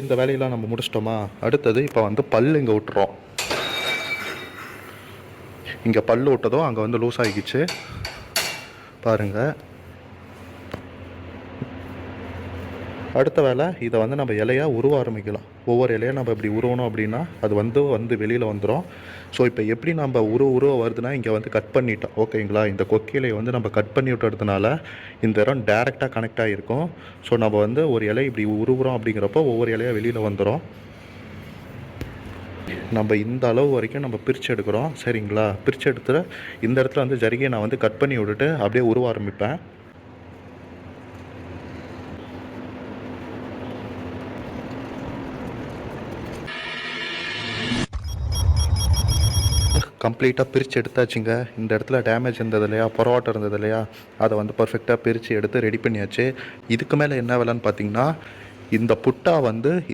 இந்த வேலையெல்லாம் நம்ம முடிச்சிட்டோமா, அடுத்தது இப்போ வந்து பல் இங்கே விட்டுறோம். இங்கே பல் விட்டதும் அங்கே வந்து லூஸ் ஆகிக்கிச்சு பாருங்கள். அடுத்த வேலை இதை வந்து நம்ம இலையாக உருவ ஆரம்பிக்கலாம். ஒவ்வொரு இலையாக நம்ம இப்படி உருவணும் அப்படின்னா அது வந்து வெளியில் வந்துடும். ஸோ இப்போ எப்படி நம்ம உருவ வருதுன்னா இங்கே வந்து கட் பண்ணிட்டோம் ஓகேங்களா. இந்த கொக்கிலையை வந்து நம்ம கட் பண்ணி விட்டுறதுனால இந்த இடம் டேரெக்டாக கனெக்ட் ஆகிருக்கும். ஸோ நம்ம வந்து ஒரு இலை இப்படி உருவுறோம் அப்படிங்கிறப்போ ஒவ்வொரு இலையாக வெளியில் வந்துடும். நம்ம இந்த அளவு வரைக்கும் நம்ம பிரித்து எடுக்கிறோம் சரிங்களா. பிரித்து எடுத்து இந்த இடத்துல வந்து ஜரிகையை நான் வந்து கட் பண்ணி விட்டுட்டு அப்படியே உருவ ஆரம்பிப்பேன். கம்ப்ளீட்டாக பிரித்து எடுத்தாச்சுங்க. இந்த இடத்துல டேமேஜ் இருந்தது இல்லையா, புறவாட்டம் இருந்தது இல்லையா, அதை வந்து பர்ஃபெக்டாக பிரித்து எடுத்து ரெடி பண்ணியாச்சு. இதுக்கு மேலே என்ன வேலைன்னு பார்த்தீங்கன்னா, இந்த புட்டா வந்து